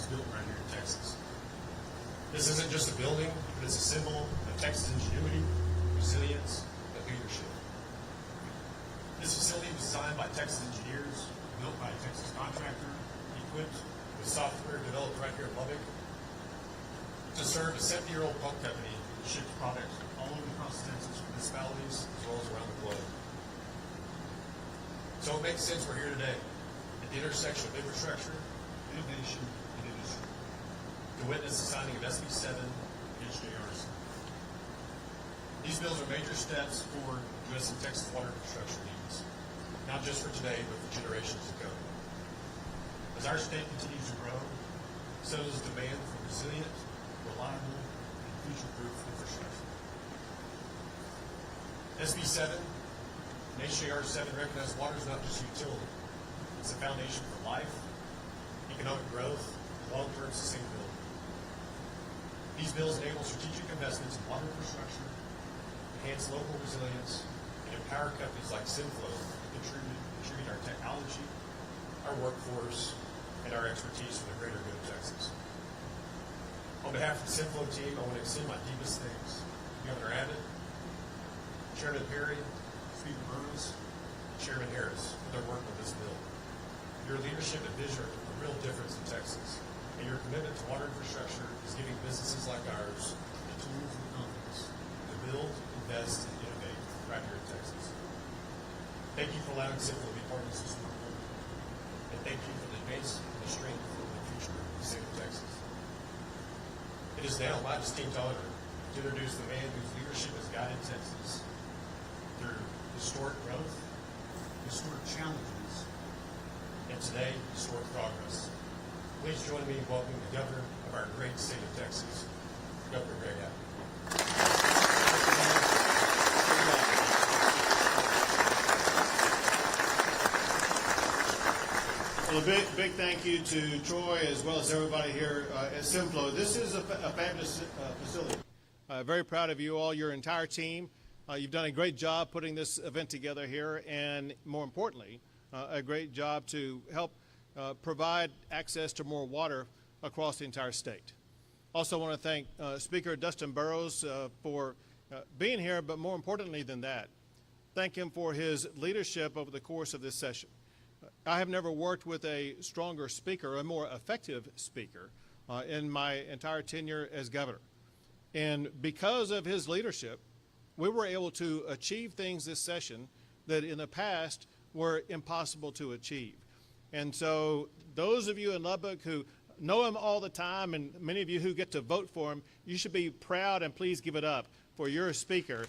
built right here in Texas. This isn't just a building, but it's a symbol of Texas ingenuity, resilience, and leadership. This facility was designed by Texas engineers, built by a Texas contractor, equipped with software developed right here in Lubbock, to serve a 70-year-old pump company that ships products all over across Texas, municipalities, as well as around the globe. So it makes sense we're here today, at the intersection of infrastructure, innovation, and industry, to witness the signing of SB 7 and HJRs. These bills are major steps forward addressing Texas water infrastructure needs, not just for today, but for generations to come. As our state continues to grow, so does the demand for resilient, reliable, and future-proof infrastructure. SB 7 and HJR 7 recognize water is not just a utility. It's a foundation for life, economic growth, and long-term sustainability. These bills enable strategic investments in water infrastructure, enhance local resilience, and empower companies like Simflow to contribute our technology, our workforce, and our expertise for the greater good of Texas. On behalf of the Simflow team, I want to extend my deepest thanks to Governor Abbott, Chairman Perry, Speaker Burns, and Chairman Harris for their work on this bill. Your leadership and vision are a real difference in Texas, and your commitment to water infrastructure is giving businesses like ours the tools and confidence to build, invest, and innovate right here in Texas. Thank you for allowing Simflow to be part of this historic movement, and thank you for the advance and the strength of the future of the state of Texas. It is now my distinct honor to introduce the man whose leadership has guided Texas through historic growth, historic challenges, and today, historic progress. Please join me in welcoming the governor of our great state of Texas, Governor Greg Abbott. Well, a big thank you to Troy as well as everybody here at Simflow. This is a fabulous facility. Very proud of you all, your entire team. You've done a great job putting this event together here, and more importantly, a great job to help provide access to more water across the entire state. Also want to thank Speaker Dustin Burrows for being here, but more importantly than that, thank him for his leadership over the course of this session. I have never worked with a stronger speaker, a more effective speaker in my entire tenure as governor. And because of his leadership, we were able to achieve things this session that in the past were impossible to achieve. And so those of you in Lubbock who know him all the time, and many of you who get to vote for him, you should be proud and please give it up for your speaker,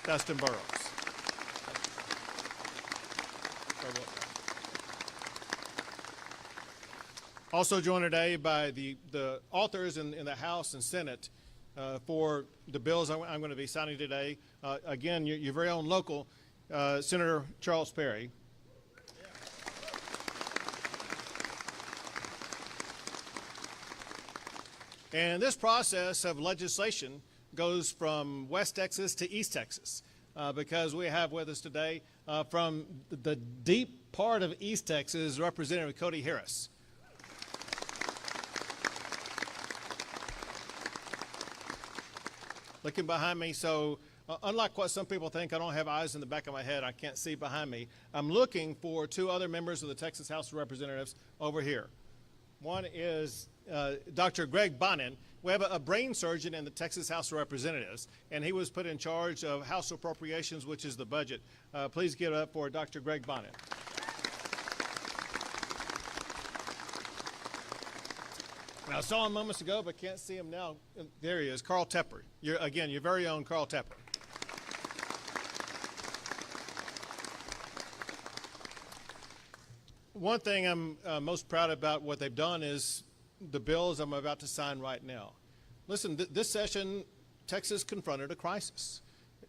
Dustin Burrows. Also joined today by the authors in the House and Senate for the bills I'm going to be signing today. Again, your very own local Senator Charles Perry. And this process of legislation goes from West Texas to East Texas because we have with us today from the deep part of East Texas, Representative Cody Harris. Looking behind me, so unlike what some people think, I don't have eyes in the back of my head, I can't see behind me. I'm looking for two other members of the Texas House of Representatives over here. One is Dr. Greg Bonin. We have a brain surgeon in the Texas House of Representatives, and he was put in charge of House Appropriations, which is the budget. Please give it up for Dr. Greg Bonin. Now, I saw him moments ago, but can't see him now. There he is, Carl Tepper. Again, your very own Carl Tepper. One thing I'm most proud about what they've done is the bills I'm about to sign right now. Listen, this session, Texas confronted a crisis.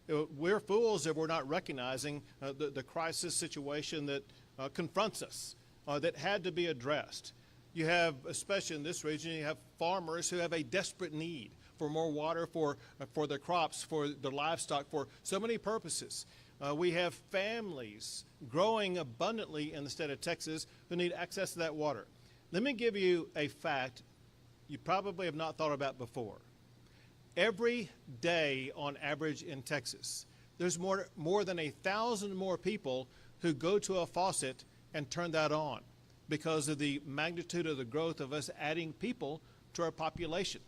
We're fools if we're not recognizing the crisis situation that confronts us, that had to be addressed. You have, especially in this region, you have farmers who have a desperate need for more water for their crops, for their livestock, for so many purposes. We have families growing abundantly in the state of Texas who need access to that water. Let me give you a fact you probably have not thought about before. Every day on average in Texas, there's more than 1,000 more people who go to a faucet and turn that on because of the magnitude of the growth of us adding people to our population.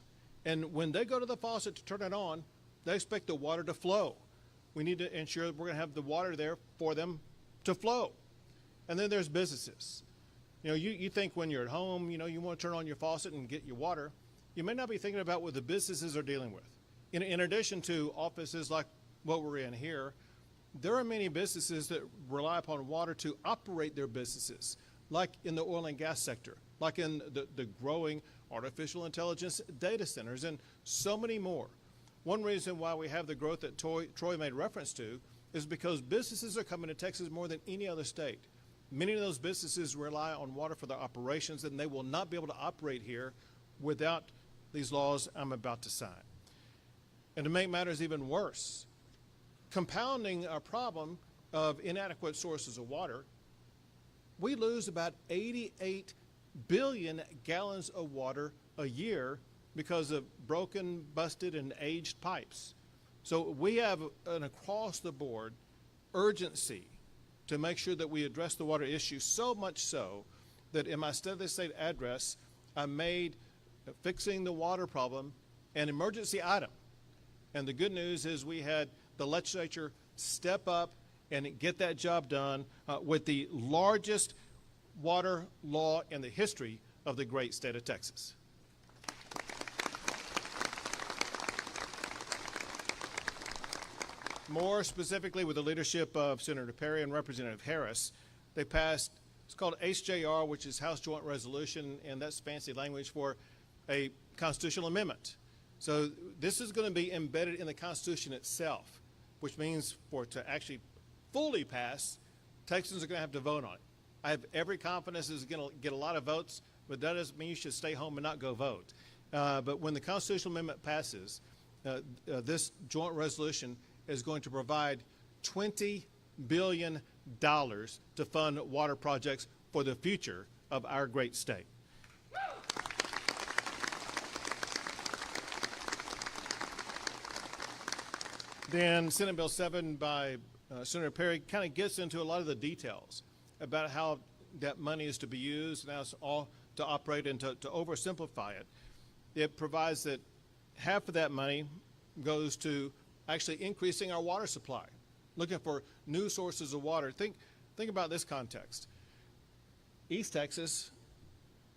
And when they go to the faucet to turn it on, they expect the water to flow. We need to ensure that we're going to have the water there for them to flow. And then there's businesses. You know, you think when you're at home, you know, you want to turn on your faucet and get your water. You may not be thinking about what the businesses are dealing with. In addition to offices like what we're in here, there are many businesses that rely upon water to operate their businesses, like in the oil and gas sector, like in the growing artificial intelligence data centers, and so many more. One reason why we have the growth that Troy made reference to is because businesses are coming to Texas more than any other state. Many of those businesses rely on water for their operations, and they will not be able to operate here without these laws I'm about to sign. And to make matters even worse, compounding a problem of inadequate sources of water, we lose about 88 billion gallons of water a year because of broken, busted, and aged pipes. So we have an across-the-board urgency to make sure that we address the water issue, so much so that in my State of the State address, I made fixing the water problem an emergency item. And the good news is we had the legislature step up and get that job done with the largest water law in the history of the great state of Texas. More specifically, with the leadership of Senator Perry and Representative Harris, they passed, it's called HJR, which is House Joint Resolution, and that's fancy language for a constitutional amendment. So this is going to be embedded in the Constitution itself, which means for it to actually fully pass, Texans are going to have to vote on it. I have every confidence it's going to get a lot of votes, but that doesn't mean you should stay home and not go vote. But when the constitutional amendment passes, this joint resolution is going to provide $20 billion to fund water projects for the future of our great state. Then Senate Bill 7 by Senator Perry kind of gets into a lot of the details about how that money is to be used and how it's all to operate, and to oversimplify it. It provides that half of that money goes to actually increasing our water supply, looking for new sources of water. Think about this context. East Texas,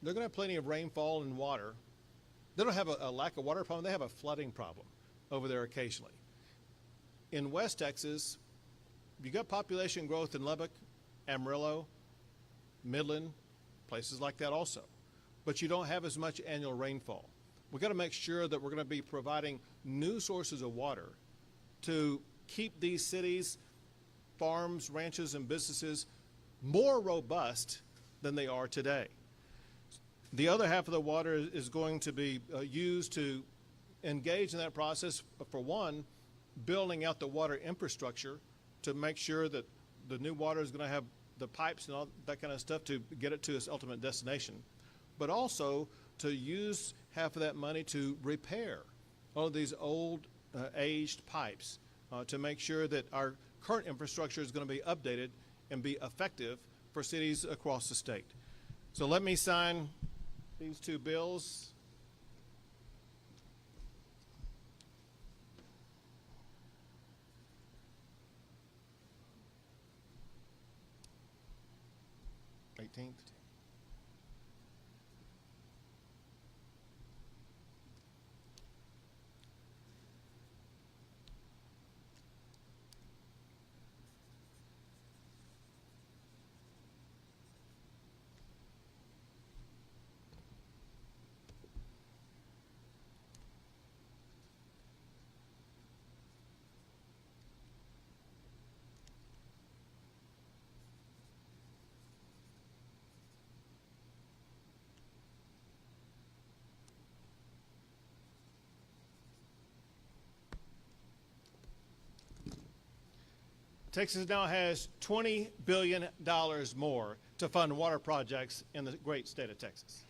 they're going to have plenty of rainfall and water. They don't have a lack of water problem. They have a flooding problem over there occasionally. In West Texas, you got population growth in Lubbock, Amarillo, Midland, places like that also. But you don't have as much annual rainfall. We've got to make sure that we're going to be providing new sources of water to keep these cities, farms, ranches, and businesses more robust than they are today. The other half of the water is going to be used to engage in that process, for one, building out the water infrastructure to make sure that the new water is going to have the pipes and all that kind of stuff to get it to its ultimate destination, but also to use half of that money to repair all of these old aged pipes to make sure that our current infrastructure is going to be updated and be effective for cities across the state. So let me sign these two bills. Texas now has $20 billion more to fund water projects in the great state of Texas.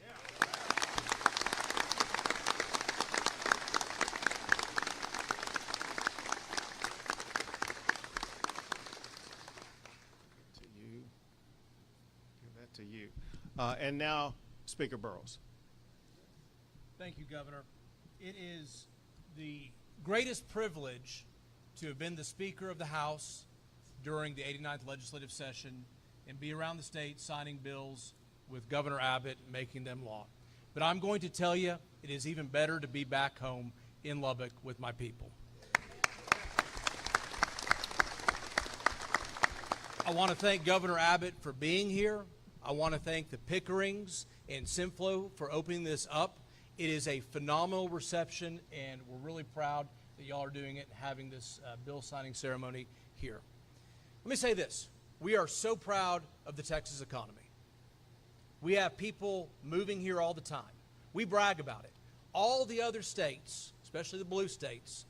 And now, Speaker Burrows. Thank you, Governor. It is the greatest privilege to have been the Speaker of the House during the 89th legislative session and be around the state signing bills with Governor Abbott, making them law. But I'm going to tell you, it is even better to be back home in Lubbock with my people. I want to thank Governor Abbott for being here. I want to thank the Pickerings and Simflo for opening this up. It is a phenomenal reception, and we're really proud that y'all are doing it and having this bill signing ceremony here. Let me say this. We are so proud of the Texas economy. We have people moving here all the time. We brag about it. All the other states, especially the blue states,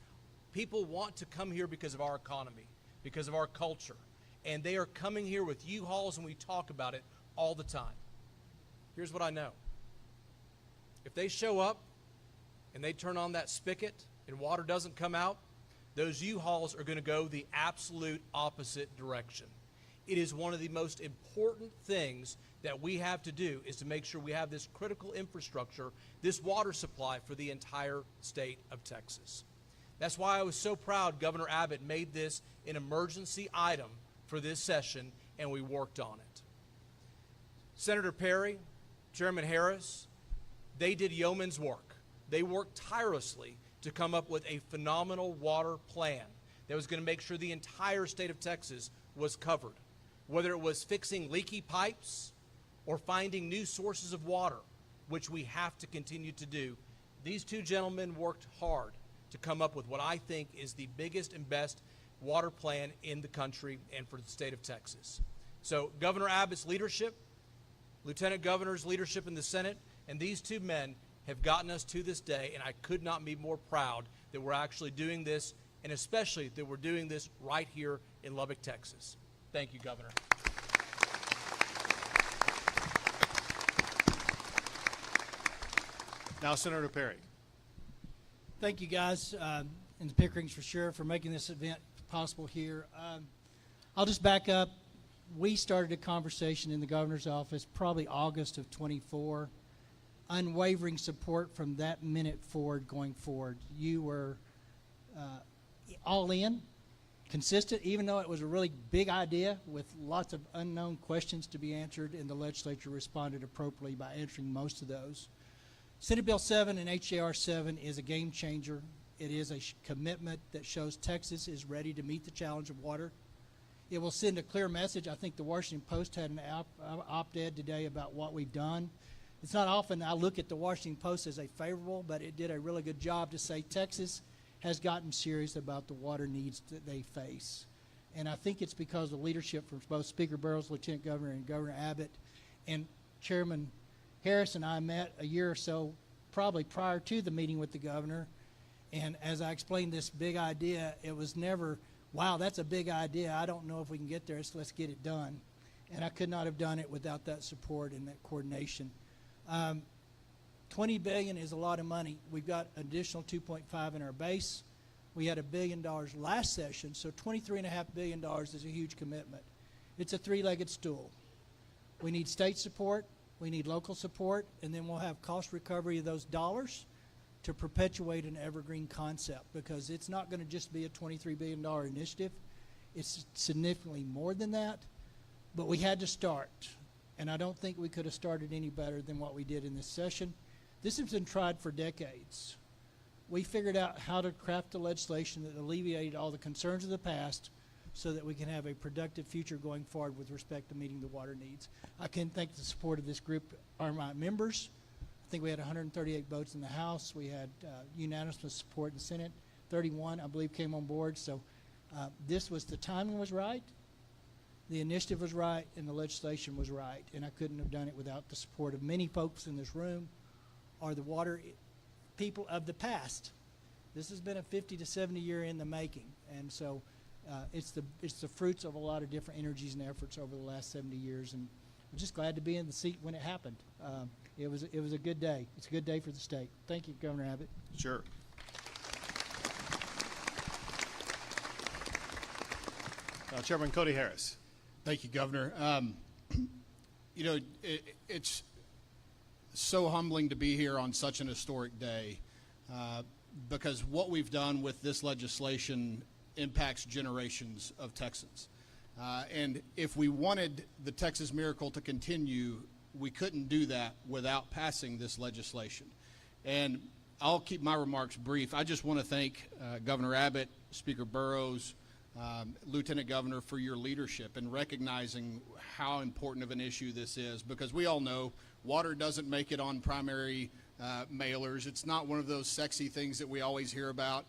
people want to come here because of our economy, because of our culture. And they are coming here with U-Hauls, and we talk about it all the time. Here's what I know. If they show up and they turn on that spigot and water doesn't come out, those U-Hauls are going to go the absolute opposite direction. It is one of the most important things that we have to do is to make sure we have this critical infrastructure, this water supply for the entire state of Texas. That's why I was so proud Governor Abbott made this an emergency item for this session, and we worked on it. Senator Perry, Chairman Harris, they did yeoman's work. They worked tirelessly to come up with a phenomenal water plan that was going to make sure the entire state of Texas was covered. Whether it was fixing leaky pipes or finding new sources of water, which we have to continue to do, these two gentlemen worked hard to come up with what I think is the biggest and best water plan in the country and for the state of Texas. So Governor Abbott's leadership, Lieutenant Governor's leadership in the Senate, and these two men have gotten us to this day, and I could not be more proud that we're actually doing this, and especially that we're doing this right here in Lubbock, Texas. Thank you, Governor. Now, Senator Perry. Thank you, guys, and the Pickerings for sure for making this event possible here. I'll just back up. We started a conversation in the governor's office probably August of 24. Unwavering support from that minute forward going forward. You were all in, consistent, even though it was a really big idea with lots of unknown questions to be answered, and the legislature responded appropriately by answering most of those. Senate Bill 7 and HJR 7 is a game changer. It is a commitment that shows Texas is ready to meet the challenge of water. It will send a clear message. I think the Washington Post had an op-ed today about what we've done. It's not often I look at the Washington Post as a favorable, but it did a really good job to say Texas has gotten serious about the water needs that they face. And I think it's because of leadership from both Speaker Burrows, Lieutenant Governor, and Governor Abbott. And Chairman Harris and I met a year or so probably prior to the meeting with the governor. And as I explained this big idea, it was never, wow, that's a big idea. I don't know if we can get there, so let's get it done. And I could not have done it without that support and that coordination. $20 billion is a lot of money. We've got additional 2.5 in our base. We had $1 billion last session, so $23.5 billion is a huge commitment. It's a three-legged stool. We need state support, we need local support, and then we'll have cost recovery of those dollars to perpetuate an evergreen concept, because it's not going to just be a $23 billion initiative. It's significantly more than that, but we had to start. And I don't think we could have started any better than what we did in this session. This has been tried for decades. We figured out how to craft the legislation that alleviated all the concerns of the past so that we can have a productive future going forward with respect to meeting the water needs. I can thank the support of this group, are my members. I think we had 138 votes in the House. We had unanimous support in the Senate. 31, I believe, came on board. So this was, the timing was right. The initiative was right, and the legislation was right, and I couldn't have done it without the support of many folks in this room or the water people of the past. This has been a 50 to 70 year in the making, and so it's the fruits of a lot of different energies and efforts over the last 70 years, and I'm just glad to be in the seat when it happened. It was a good day. It's a good day for the state. Thank you, Governor Abbott. Sure. Chairman Cody Harris. Thank you, Governor. You know, it's so humbling to be here on such an historic day because what we've done with this legislation impacts generations of Texans. And if we wanted the Texas miracle to continue, we couldn't do that without passing this legislation. And I'll keep my remarks brief. I just want to thank Governor Abbott, Speaker Burrows, Lieutenant Governor, for your leadership in recognizing how important of an issue this is, because we all know water doesn't make it on primary mailers. It's not one of those sexy things that we always hear about,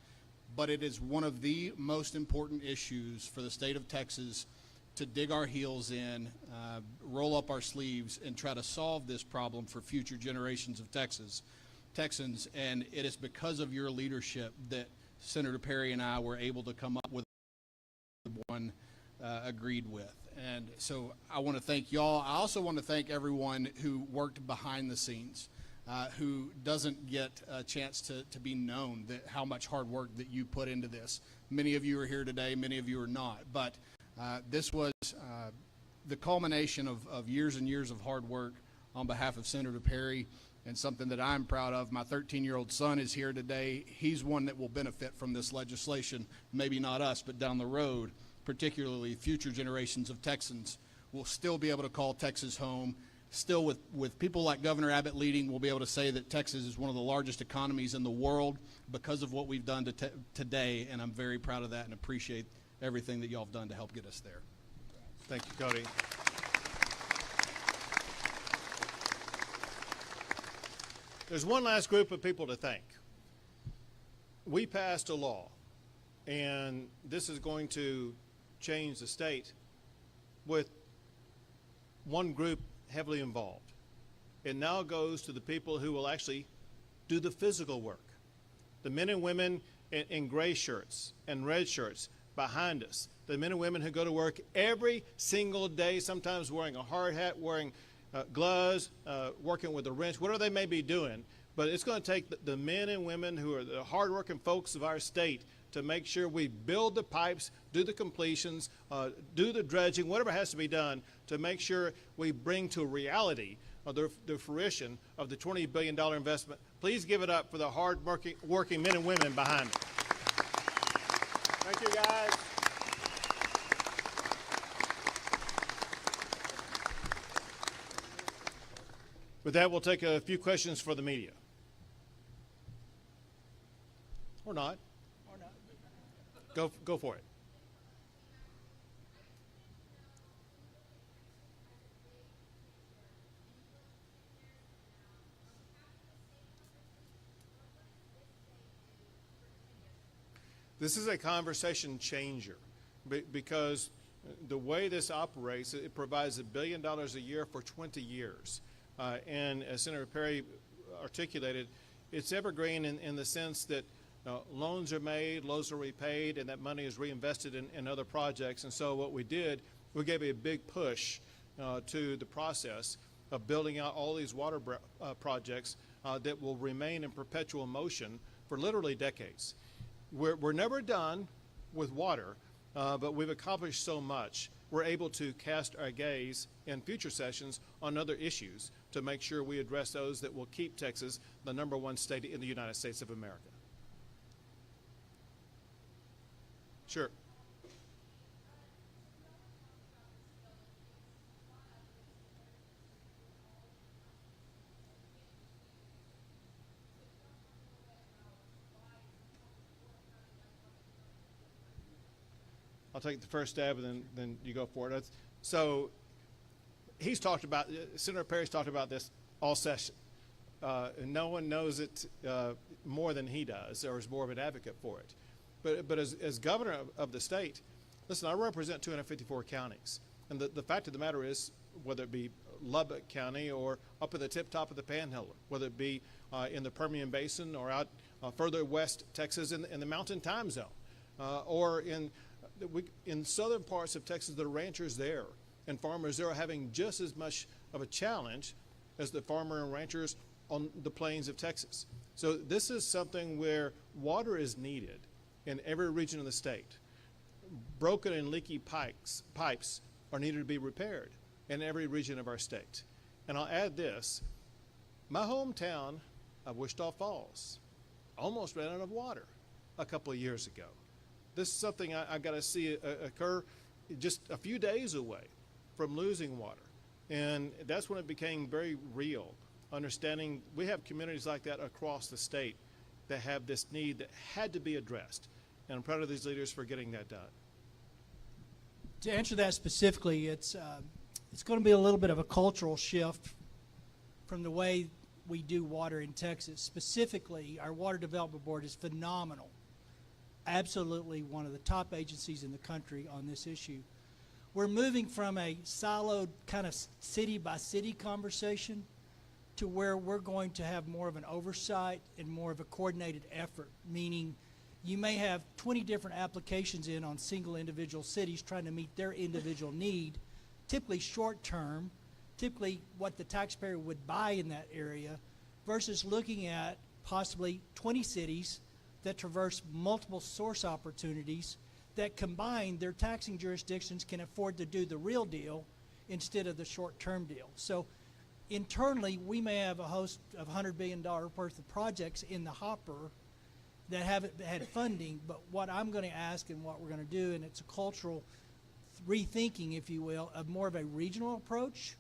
but it is one of the most important issues for the state of Texas to dig our heels in, roll up our sleeves, and try to solve this problem for future generations of Texans. And it is because of your leadership that Senator Perry and I were able to come up with one agreed with. And so I want to thank y'all. I also want to thank everyone who worked behind the scenes, who doesn't get a chance to be known, that how much hard work that you put into this. Many of you are here today, many of you are not, but this was the culmination of years and years of hard work on behalf of Senator Perry, and something that I'm proud of. My 13-year-old son is here today. He's one that will benefit from this legislation, maybe not us, but down the road, particularly future generations of Texans will still be able to call Texas home. Still, with people like Governor Abbott leading, we'll be able to say that Texas is one of the largest economies in the world because of what we've done today, and I'm very proud of that and appreciate everything that y'all have done to help get us there. Thank you, Cody. There's one last group of people to thank. We passed a law, and this is going to change the state with one group heavily involved. It now goes to the people who will actually do the physical work. The men and women in gray shirts and red shirts behind us. The men and women who go to work every single day, sometimes wearing a hard hat, wearing gloves, working with a wrench, whatever they may be doing. But it's going to take the men and women who are the hardworking folks of our state to make sure we build the pipes, do the completions, do the dredging, whatever has to be done to make sure we bring to reality the fruition of the $20 billion investment. Please give it up for the hard-working men and women behind it. Thank you, guys. With that, we'll take a few questions for the media. Or not. Or not. Go for it. This is a conversation changer because the way this operates, it provides $1 billion a year for 20 years. And as Senator Perry articulated, it's evergreen in the sense that loans are made, loans are repaid, and that money is reinvested in other projects. And so what we did, we gave a big push to the process of building out all these water projects that will remain in perpetual motion for literally decades. We're never done with water, but we've accomplished so much. We're able to cast our gaze in future sessions on other issues to make sure we address those that will keep Texas the #1 state in the United States of America. Sure. I'll take the first stab and then you go for it. So he's talked about, Senator Perry's talked about this all session. And no one knows it more than he does, or is more of an advocate for it. But as governor of the state, listen, I represent 254 counties. And the fact of the matter is, whether it be Lubbock County or up at the tip top of the Panhandle, whether it be in the Permian Basin or out further west Texas in the Mountain Time Zone, or in southern parts of Texas, the ranchers there and farmers there are having just as much of a challenge as the farmer and ranchers on the plains of Texas. So this is something where water is needed in every region of the state. Broken and leaky pipes are needed to be repaired in every region of our state. And I'll add this, my hometown of Wichita Falls almost ran out of water a couple of years ago. This is something I got to see occur just a few days away from losing water. And that's when it became very real, understanding we have communities like that across the state that have this need that had to be addressed. And I'm proud of these leaders for getting that done. To answer that specifically, it's going to be a little bit of a cultural shift from the way we do water in Texas. Specifically, our Water Development Board is phenomenal. Absolutely one of the top agencies in the country on this issue. We're moving from a siloed kind of city-by-city conversation to where we're going to have more of an oversight and more of a coordinated effort, meaning you may have 20 different applications in on single individual cities trying to meet their individual need, typically short-term, typically what the taxpayer would buy in that area, versus looking at possibly 20 cities that traverse multiple source opportunities that combine their taxing jurisdictions can afford to do the real deal instead of the short-term deal. So internally, we may have a host of $100 billion worth of projects in the hopper that haven't had funding, but what I'm going to ask and what we're going to do, and it's a cultural rethinking, if you will, of more of a regional approach,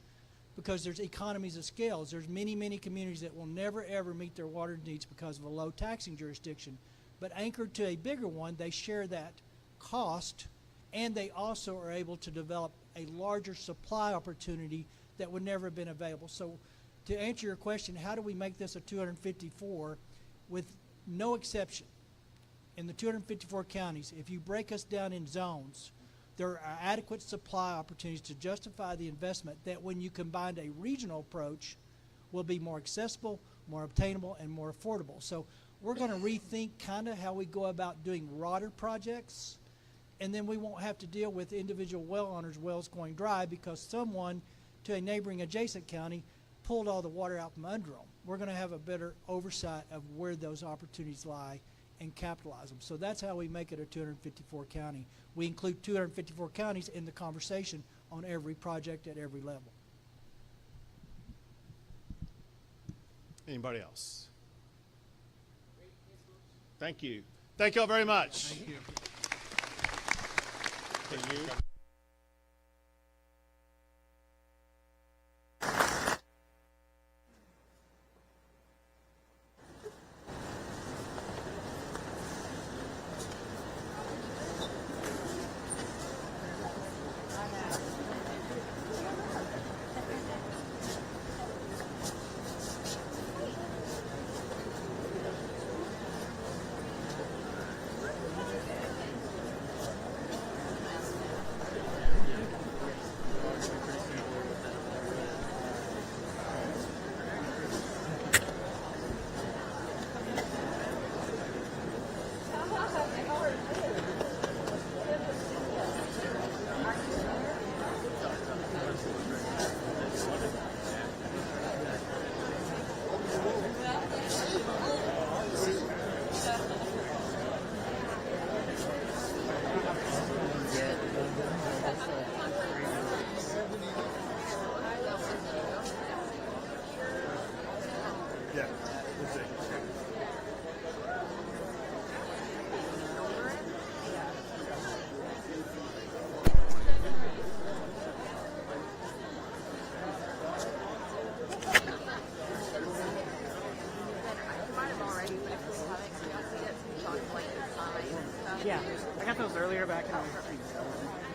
because there's economies of scales. There's many, many communities that will never, ever meet their water needs because of a low taxing jurisdiction. But anchored to a bigger one, they share that cost, and they also are able to develop a larger supply opportunity that would never have been available. So to answer your question, how do we make this a 254 with no exception? In the 254 counties, if you break us down in zones, there are adequate supply opportunities to justify the investment that when you combine a regional approach will be more accessible, more obtainable, and more affordable. So we're going to rethink kind of how we go about doing water projects, and then we won't have to deal with individual well owners' wells going dry because someone to a neighboring adjacent county pulled all the water out from under them. We're going to have a better oversight of where those opportunities lie and capitalize them. So that's how we make it a 254 county. We include 254 counties in the conversation on every project at every level. Anybody else? Thank you. Thank you all very much. Thank you. Thank you. Yeah, we'll see. Yeah, I got those earlier back in the